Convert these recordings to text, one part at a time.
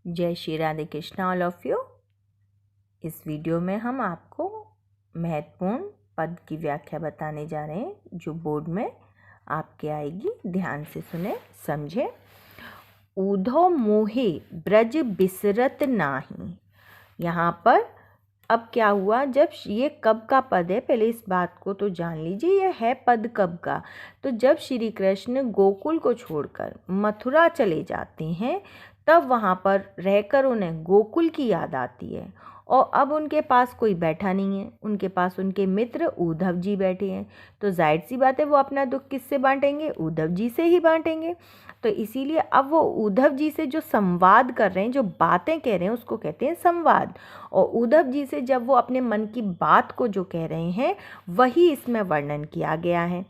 जय Shri Radhe Krishna all of you. इस video में हम आपको महत्वपूर्ण पद की व्याख्या बताने जा रहे हैं जो बोर्ड में आपके आएगी। ध्यान से सुने समझे। ऊधो मोहे ब्रज बिसरत नाही। यहाँ पर अब क्या हुआ, जब ये कब का पद है, पहले इस बात को तो जान लीजिए, यह है पद कब का। तो जब श्री कृष्ण गोकुल को छोड़कर मथुरा चले जाते हैं तब वहाँ पर रहकर उन्हें गोकुल की याद आती है और अब उनके पास कोई बैठा नहीं है, उनके पास उनके मित्र उद्धव जी बैठे हैं। तो जाहिर सी बात है वो अपना दुख किससे बांटेंगे, उद्धव जी से ही बांटेंगे। तो इसीलिए अब वो उद्धव जी से जो संवाद कर रहे हैं, जो बातें कह रहे हैं, उसको कहते हैं संवाद। और उद्धव जी से जब वो अपने मन की बात को जो कह रहे हैं वही इसमें वर्णन किया गया है।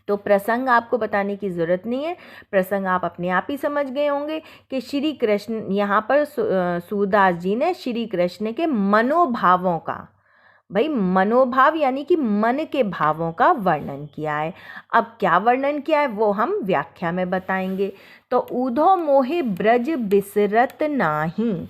तो प्रसंग आपको बताने की ज़रूरत नहीं है, प्रसंग आप अपने आप ही समझ गए होंगे कि श्री कृष्ण यहाँ पर सूरदास जी ने श्री कृष्ण के मनोभावों का, भाई मनोभाव यानी कि मन के भावों का वर्णन किया है। अब क्या वर्णन किया है वो हम व्याख्या में बताएंगे। तो ऊधो मोहे ब्रज बिसरत नाही।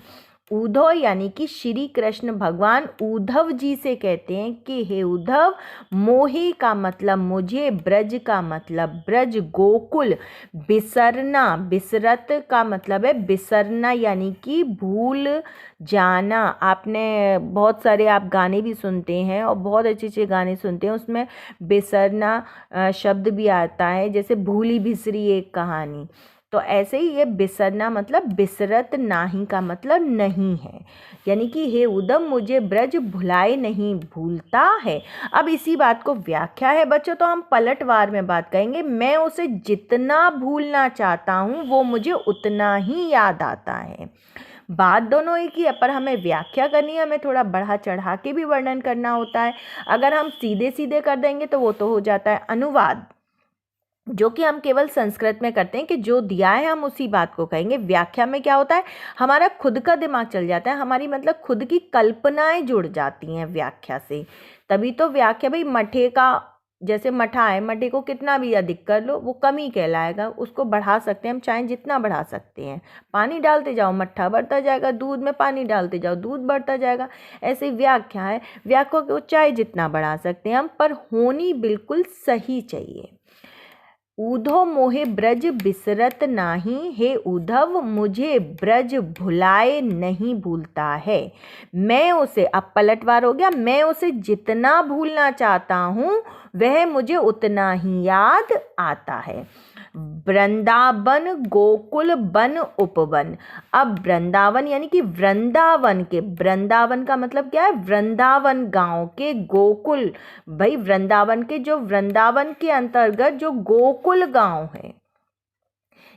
उद्धव यानी कि श्री कृष्ण भगवान उद्धव जी से कहते हैं कि हे उद्धव, मोहे का मतलब मुझे, ब्रज का मतलब ब्रज गोकुल, बिसरना, बिसरत का मतलब है बिसरना यानी कि भूल जाना। आपने बहुत सारे आप गाने भी सुनते हैं और बहुत अच्छे अच्छे गाने सुनते हैं, उसमें बिसरना शब्द भी आता है, जैसे भूली बिसरी एक कहानी। तो ऐसे ही ये बिसरना मतलब बिसरत नाही का मतलब नहीं है, यानी कि हे उद्धव मुझे ब्रज भुलाए नहीं भूलता है। अब इसी बात को व्याख्या है बच्चों, तो हम पलटवार में बात करेंगे। मैं उसे जितना भूलना चाहता हूँ वो मुझे उतना ही याद आता है। बात दोनों एक ही है, पर हमें व्याख्या करनी है, हमें थोड़ा बढ़ा चढ़ा के भी वर्णन करना होता है। अगर हम सीधे सीधे कर देंगे तो वो तो हो जाता है अनुवाद, जो कि हम केवल संस्कृत में करते हैं कि जो दिया है हम उसी बात को कहेंगे। व्याख्या में क्या होता है, हमारा खुद का दिमाग चल जाता है, हमारी मतलब खुद की कल्पनाएं जुड़ जाती हैं व्याख्या से। तभी तो व्याख्या, भाई मठे का, जैसे मठा है, मठे को कितना भी अधिक कर लो वो कम ही कहलाएगा, उसको बढ़ा सकते हैं हम, चाहे जितना बढ़ा सकते हैं। पानी डालते जाओ मट्ठा बढ़ता जाएगा, दूध में पानी डालते जाओ दूध बढ़ता जाएगा। ऐसे व्याख्या है, व्याख्या को चाहे जितना बढ़ा सकते हैं हम, पर होनी बिल्कुल सही चाहिए। ऊधो मोहे ब्रज बिसरत नाही। हे उद्धव मुझे ब्रज भुलाए नहीं भूलता है। मैं उसे, अब पलटवार हो गया, मैं उसे जितना भूलना चाहता हूँ वह मुझे उतना ही याद आता है। वृंदावन गोकुल वन उपवन। अब वृंदावन यानी कि वृंदावन के, वृंदावन का मतलब क्या है, वृंदावन गांव के, गोकुल, भाई वृंदावन के, जो वृंदावन के अंतर्गत जो गोकुल गांव है,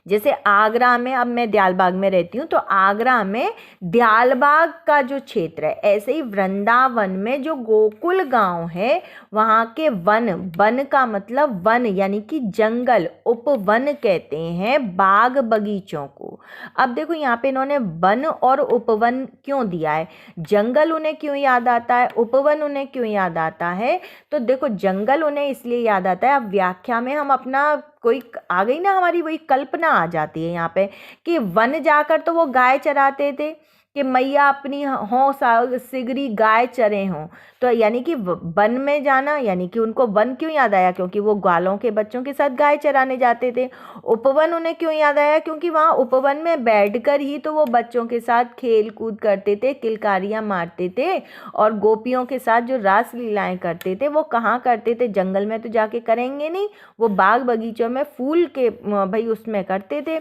जैसे आगरा में, अब मैं दयालबाग में रहती हूँ तो आगरा में दयालबाग का जो क्षेत्र है, ऐसे ही वृंदावन में जो गोकुल गांव है वहाँ के वन, वन का मतलब वन यानी कि जंगल, उपवन कहते हैं बाग बगीचों को। अब देखो यहाँ पे इन्होंने वन और उपवन क्यों दिया है, जंगल उन्हें क्यों याद आता है, उपवन उन्हें क्यों याद आता है। तो देखो जंगल उन्हें इसलिए याद आता है, अब व्याख्या में हम अपना कोई आ गई ना, हमारी वही कल्पना आ जाती है यहाँ पे कि वन जाकर तो वो गाय चराते थे कि मैया अपनी हों सिगरी गाय चरे हों। तो यानी कि वन में जाना, यानी कि उनको वन क्यों याद आया, क्योंकि वो ग्वालों के बच्चों के साथ गाय चराने जाते थे। उपवन उन्हें क्यों याद आया, क्योंकि वहाँ उपवन में बैठकर ही तो वो बच्चों के साथ खेल कूद करते थे, किलकारियाँ मारते थे और गोपियों के साथ जो रास लीलाएं करते थे वो कहाँ करते थे, जंगल में तो जाके करेंगे नहीं, वो बाग बगीचों में फूल के भाई उसमें करते थे,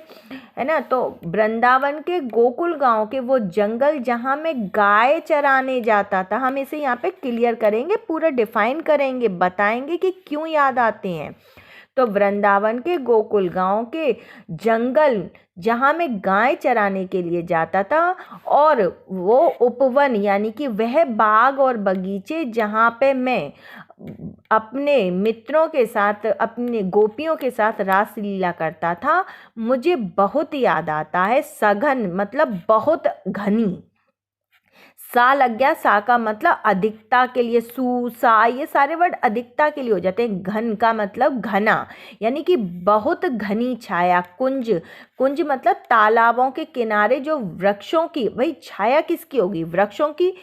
है ना। तो वृंदावन के गोकुल गांव के वो जंगल जहाँ में गाय चराने जाता था, हम इसे यहाँ पे क्लियर करेंगे, पूरा डिफाइन करेंगे, बताएंगे कि क्यों याद आते हैं। तो वृंदावन के गोकुल गांव के जंगल जहाँ में गाय चराने के लिए जाता था, और वो उपवन यानी कि वह बाग और बगीचे जहाँ पे मैं अपने मित्रों के साथ, अपने गोपियों के साथ रास लीला करता था, मुझे बहुत याद आता है। सघन मतलब बहुत घनी, सा लग गया, सा का मतलब अधिकता के लिए, सु सा ये सारे वर्ड अधिकता के लिए हो जाते हैं। घन का मतलब घना, यानी कि बहुत घनी छाया। कुंज, कुंज मतलब तालाबों के किनारे जो वृक्षों की, भाई छाया किसकी होगी, वृक्षों की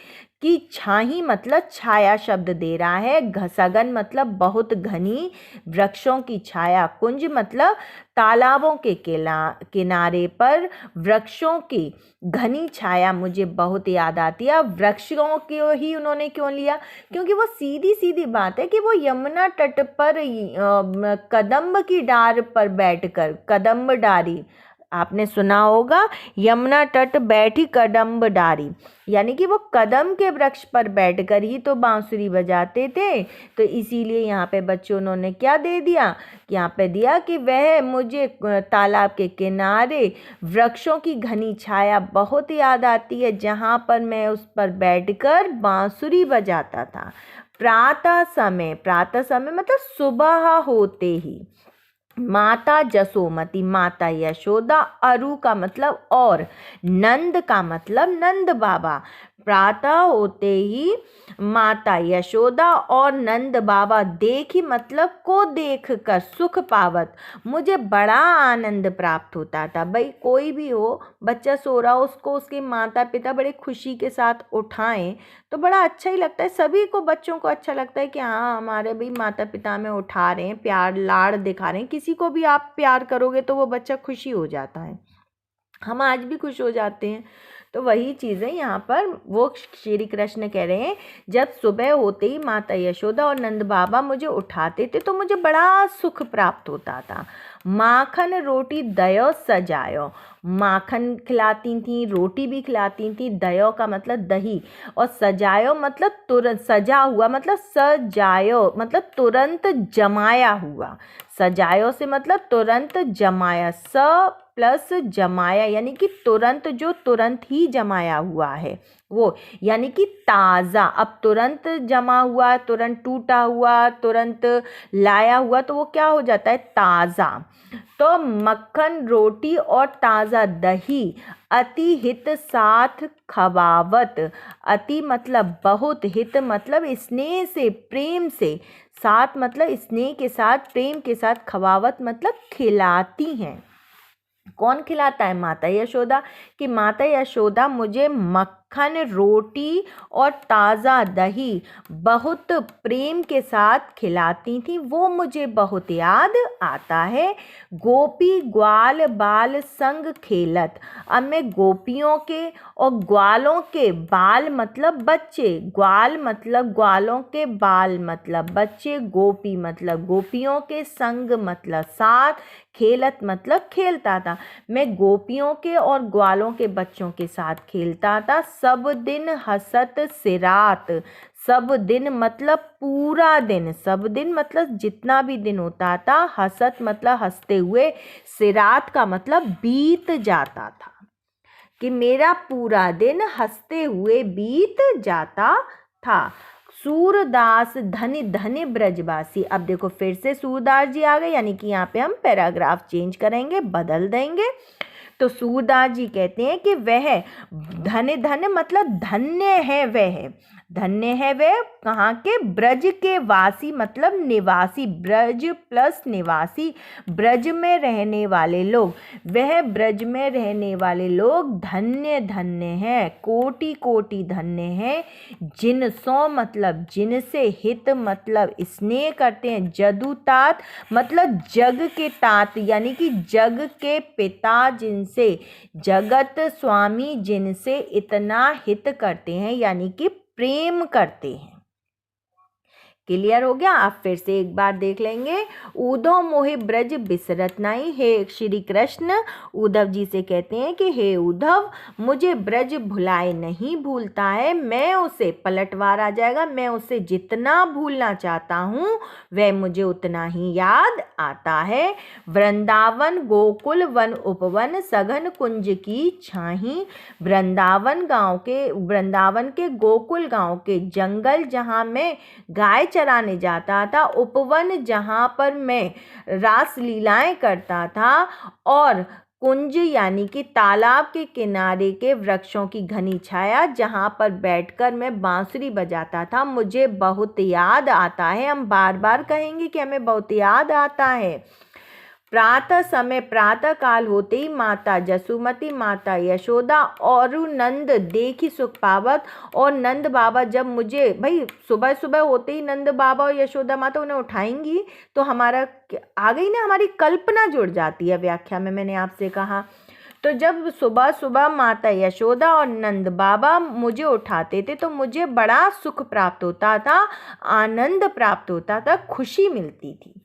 छाही मतलब छाया शब्द दे रहा है। सघन मतलब बहुत घनी वृक्षों की छाया। कुंज मतलब तालाबों के किनारे पर वृक्षों की घनी छाया मुझे बहुत याद आती है। वृक्षों को ही उन्होंने क्यों लिया, क्योंकि वो सीधी सीधी बात है कि वो यमुना तट पर कदम्ब की डार पर बैठकर, कदम्ब डारी आपने सुना होगा, यमुना तट बैठी कदम्ब डारी, यानी कि वो कदम के वृक्ष पर बैठकर ही तो बांसुरी बजाते थे। तो इसीलिए यहाँ पे बच्चों उन्होंने क्या दे दिया, यहाँ पे दिया कि वह मुझे तालाब के किनारे वृक्षों की घनी छाया बहुत याद आती है, जहाँ पर मैं उस पर बैठकर बांसुरी बजाता था। प्रातः समय, प्रातः समय मतलब सुबह होते ही। माता जसोमती, माता यशोदा। अरु का मतलब और, नंद का मतलब नंद बाबा। प्रातः होते ही माता यशोदा और नंद बाबा देखी मतलब को देख कर सुख पावत मुझे बड़ा आनंद प्राप्त होता था। भाई कोई भी हो, बच्चा सो रहा हो, उसको उसके माता पिता बड़े खुशी के साथ उठाएं तो बड़ा अच्छा ही लगता है। सभी को, बच्चों को अच्छा लगता है कि हाँ हमारे भी माता पिता हमें उठा रहे हैं, प्यार लाड़ दिखा रहे हैं। किसी को भी आप प्यार करोगे तो वो बच्चा खुशी हो जाता है, हम आज भी खुश हो जाते हैं। तो वही चीज़ें यहाँ पर वो श्री कृष्ण कह रहे हैं, जब सुबह होते ही माता यशोदा और नंद बाबा मुझे उठाते थे तो मुझे बड़ा सुख प्राप्त होता था। माखन रोटी दयो सजायो, माखन खिलाती थी, रोटी भी खिलाती थी। दयो का मतलब दही, और सजायो मतलब तुरंत, सजा हुआ मतलब सजायो मतलब तुरंत जमाया हुआ। सजायो से मतलब तुरंत जमाया, स प्लस जमाया यानी कि तुरंत, जो तुरंत ही जमाया हुआ है वो, यानी कि ताज़ा। अब तुरंत जमा हुआ, तुरंत टूटा हुआ, तुरंत लाया हुआ, तो वो क्या हो जाता है, ताज़ा। तो मक्खन रोटी और ताज़ा दही अति हित साथ खवावत। अति मतलब बहुत, हित मतलब स्नेह से, प्रेम से, साथ मतलब स्नेह के साथ, प्रेम के साथ, खवावत मतलब खिलाती हैं। कौन खिलाता है, माता यशोदा। कि माता यशोदा मुझे मक्खन रोटी और ताज़ा दही बहुत प्रेम के साथ खिलाती थी, वो मुझे बहुत याद आता है। गोपी ग्वाल बाल संग खेलत। अब मैं गोपियों के और ग्वालों के, बाल मतलब बच्चे, ग्वाल मतलब ग्वालों के, बाल मतलब बच्चे, गोपी मतलब गोपियों के, संग मतलब साथ, खेलत मतलब खेलता था। मैं गोपियों के और ग्वालों के बच्चों के साथ खेलता था। सब दिन हसत सिरात, सब दिन मतलब पूरा दिन, सब दिन मतलब जितना भी दिन होता था। हसत मतलब हंसते हुए, सिरात का मतलब बीत जाता था, कि मेरा पूरा दिन हंसते हुए बीत जाता था। सूरदास धन्य धन्य ब्रजवासी। अब देखो फिर से सूरदास जी आ गए, यानी कि यहाँ पे हम पैराग्राफ चेंज करेंगे, बदल देंगे। तो सूरदास जी कहते हैं कि वह धन्य, धन्य मतलब धन्य है वह, धन्य है वह कहाँ के, ब्रज के वासी मतलब निवासी, ब्रज प्लस निवासी, ब्रज में रहने वाले लोग। वह ब्रज में रहने वाले लोग धन्य धन्य हैं, कोटि कोटि धन्य हैं। जिनसों मतलब जिनसे, हित मतलब स्नेह करते हैं। जदुतात मतलब जग के तात, यानी कि जग के पिता जिनसे, जगत स्वामी जिनसे इतना हित करते हैं, यानी कि प्रेम करते हैं। क्लियर हो गया। आप फिर से एक बार देख लेंगे। उद्धव मोहे ब्रज बिसरत नहीं। हे श्री कृष्ण उद्धव जी से कहते हैं कि हे उद्धव, मुझे ब्रज भुलाए नहीं भूलता है। मैं उसे, पलटवार आ जाएगा, मैं उसे जितना भूलना चाहता हूँ वह मुझे उतना ही याद आता है। वृंदावन गोकुल वन उपवन सघन कुंज की छाही। वृंदावन गांव के, वृंदावन के गोकुल गांव के जंगल जहाँ मैं गाय चराने जाता था, उपवन जहाँ पर मैं रास लीलाएं करता था, और कुंज यानी कि तालाब के किनारे के वृक्षों की घनी छाया, जहाँ पर बैठकर मैं बांसुरी बजाता था, मुझे बहुत याद आता है। हम बार बार कहेंगे कि हमें बहुत याद आता है। प्रातः समय, प्रातः काल होते ही माता जसुमती, माता यशोदा और नंद देखी सुख पावत। और नंद बाबा जब मुझे, भाई सुबह सुबह होते ही नंद बाबा और यशोदा माता उन्हें उठाएंगी तो हमारा आ गई ना, हमारी कल्पना जुड़ जाती है। व्याख्या में मैंने आपसे कहा, तो जब सुबह सुबह माता यशोदा और नंद बाबा मुझे उठाते थे तो मुझे बड़ा सुख प्राप्त होता था, आनंद प्राप्त होता था, खुशी मिलती थी।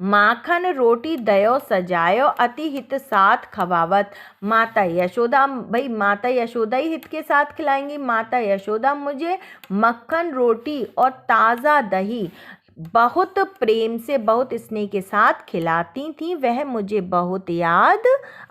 माखन रोटी दयो सजायो, अति हित साथ खवावत। माता यशोदा, भाई माता यशोदा ही हित के साथ खिलाएंगी। माता यशोदा मुझे मक्खन रोटी और ताज़ा दही बहुत प्रेम से, बहुत स्नेह के साथ खिलाती थी, वह मुझे बहुत याद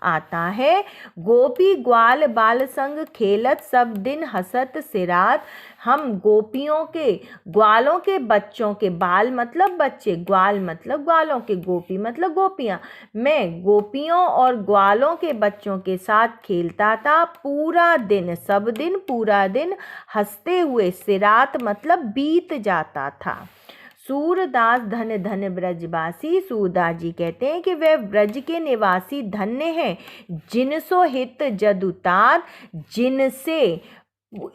आता है। गोपी ग्वाल बाल संग खेलत, सब दिन हसत सिरात। हम गोपियों के, ग्वालों के बच्चों के, बाल मतलब बच्चे, ग्वाल मतलब ग्वालों के, गोपी मतलब गोपियाँ, मैं गोपियों और ग्वालों के बच्चों के साथ खेलता था पूरा दिन, सब दिन, पूरा दिन हंसते हुए, सिरात मतलब बीत जाता था। सूरदास धन धन ब्रजवासी, सूरदास जी कहते हैं कि वे ब्रज के निवासी धन्य हैं, जिनसो हित जदुतार, जिनसे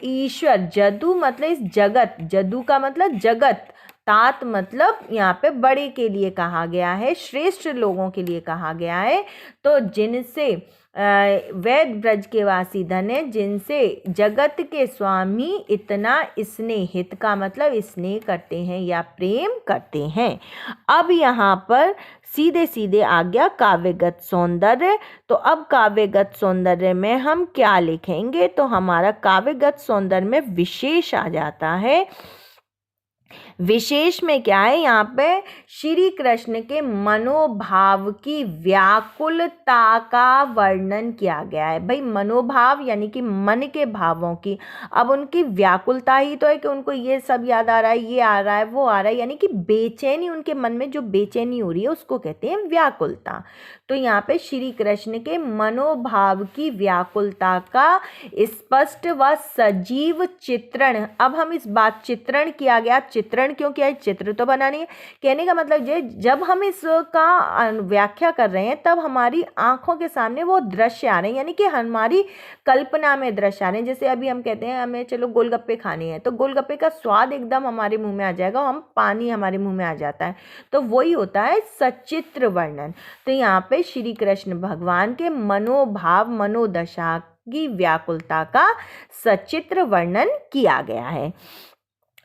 ईश्वर, जदु मतलब इस जगत, जदु का मतलब जगत, तात मतलब यहाँ पे बड़े के लिए कहा गया है, श्रेष्ठ लोगों के लिए कहा गया है। तो जिनसे वैद ब्रज के वासी धन्य, जिनसे जगत के स्वामी इतना स्नेह, हित का मतलब स्नेह करते हैं या प्रेम करते हैं। अब यहाँ पर सीधे सीधे आ गया काव्यगत सौंदर्य। तो अब काव्यगत सौंदर्य में हम क्या लिखेंगे, तो हमारा काव्यगत सौंदर्य में विशेष आ जाता है। विशेष में क्या है, यहाँ पे श्री कृष्ण के मनोभाव की व्याकुलता का वर्णन किया गया है। भाई मनोभाव यानी कि मन के भावों की, अब उनकी व्याकुलता ही तो है कि उनको ये सब याद आ रहा है, ये आ रहा है, वो आ रहा है, यानी कि बेचैनी, उनके मन में जो बेचैनी हो रही है उसको कहते हैं व्याकुलता। तो यहाँ पे श्री कृष्ण के मनोभाव की व्याकुलता का स्पष्ट व सजीव चित्रण। अब हम इस बात, चित्रण किया गया, चित्रण क्यों किया है, चित्र तो बनानी है। कहने का मतलब ये, जब हम इसका व्याख्या कर रहे हैं तब हमारी आंखों के सामने वो दृश्य आ रहे हैं, यानी कि हमारी कल्पना में दृश्य आ रहे हैं। जैसे अभी हम कहते हैं हमें चलो गोलगप्पे खाने हैं, तो गोलगप्पे का स्वाद एकदम हमारे मुंह में आ जाएगा, हम पानी हमारे मुंह में आ जाता है, तो वही होता है सचित्र वर्णन। तो यहाँ पे श्री कृष्ण भगवान के मनोभाव, मनोदशा की व्याकुलता का सचित्र वर्णन किया गया है।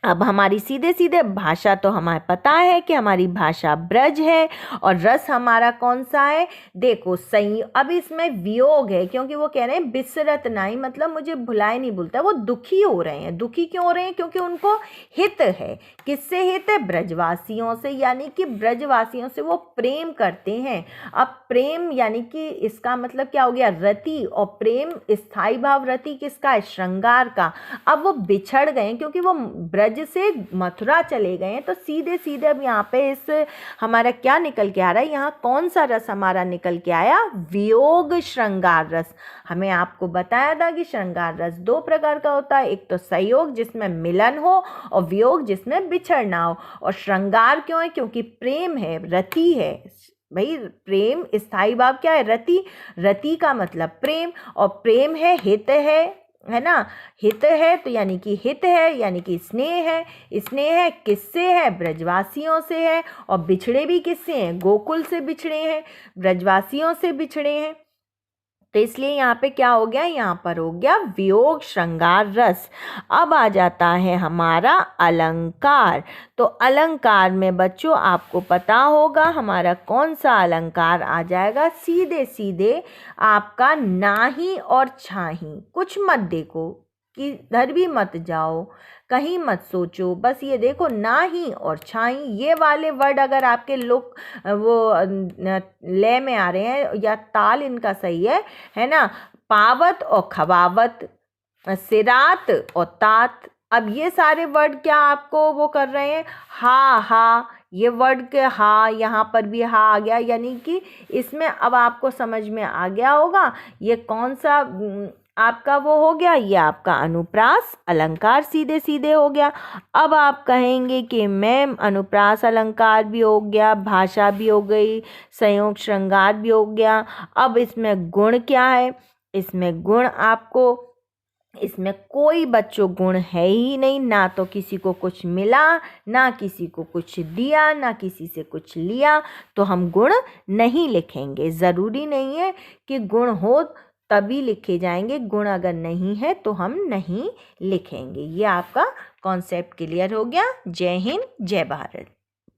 अब हमारी सीधे सीधे भाषा, तो हमें पता है कि हमारी भाषा ब्रज है, और रस हमारा कौन सा है, देखो सही। अब इसमें वियोग है, क्योंकि वो कह रहे हैं बिसरत नहीं, मतलब मुझे भुलाए नहीं भूलता, वो दुखी हो रहे हैं। दुखी क्यों हो रहे हैं, क्योंकि उनको हित है। किससे हित है, ब्रजवासियों से, यानी कि ब्रजवासियों से वो प्रेम करते हैं। अब प्रेम यानी कि इसका मतलब क्या हो गया, रति, और प्रेम स्थायी भाव, रति किसका है, श्रृंगार का। अब वो बिछड़ गए क्योंकि वो ब्रज से मथुरा चले गए हैं। तो सीधे सीधे अब यहाँ पे इस हमारा क्या निकल के आ रहा है, यहाँ कौन सा रस हमारा निकल के आया, वियोग श्रृंगार रस। हमें आपको बताया था कि श्रृंगार रस दो प्रकार का होता है, एक तो संयोग जिसमें मिलन हो, और वियोग जिसमें बिछड़ना हो। और श्रृंगार क्यों है, क्योंकि प्रेम है, रति है। भाई प्रेम स्थायी भाव क्या है, रति, रति का मतलब प्रेम, और प्रेम है, हित है ना, हित है, तो यानी कि हित है, यानी कि स्नेह है। स्नेह है किससे है, ब्रजवासियों से है। और बिछड़े भी किससे हैं, गोकुल से बिछड़े हैं, ब्रजवासियों से बिछड़े हैं। तो इसलिए यहाँ पे क्या हो गया, यहाँ पर हो गया वियोग श्रृंगार रस। अब आ जाता है हमारा अलंकार। तो अलंकार में बच्चों आपको पता होगा हमारा कौन सा अलंकार आ जाएगा, सीधे सीधे आपका नाही और छाही। कुछ मत देखो, किधर भी मत जाओ, कहीं मत सोचो, बस ये देखो नाही और छाई, ये वाले वर्ड अगर आपके लोग वो लय में आ रहे हैं या ताल इनका सही है ना, पावत और खवावत, सिरात और तात। अब ये सारे वर्ड क्या आपको वो कर रहे हैं, हा हा, ये वर्ड के हा, यहाँ पर भी हा आ गया, यानी कि इसमें अब आपको समझ में आ गया होगा ये कौन सा आपका वो हो गया, ये आपका अनुप्रास अलंकार सीधे सीधे हो गया। अब आप कहेंगे कि मैम अनुप्रास अलंकार भी हो गया, भाषा भी हो गई, संयोग श्रृंगार भी हो गया, अब इसमें गुण क्या है? इसमें गुण आपको, इसमें कोई बच्चों गुण है ही नहीं, ना तो किसी को कुछ मिला, ना किसी को कुछ दिया, ना किसी से कुछ लिया, तो हम गुण नहीं लिखेंगे। ज़रूरी नहीं है कि गुण हो तभी लिखे जाएंगे, गुण अगर नहीं है तो हम नहीं लिखेंगे। ये आपका कॉन्सेप्ट क्लियर हो गया। जय हिंद, जय भारत।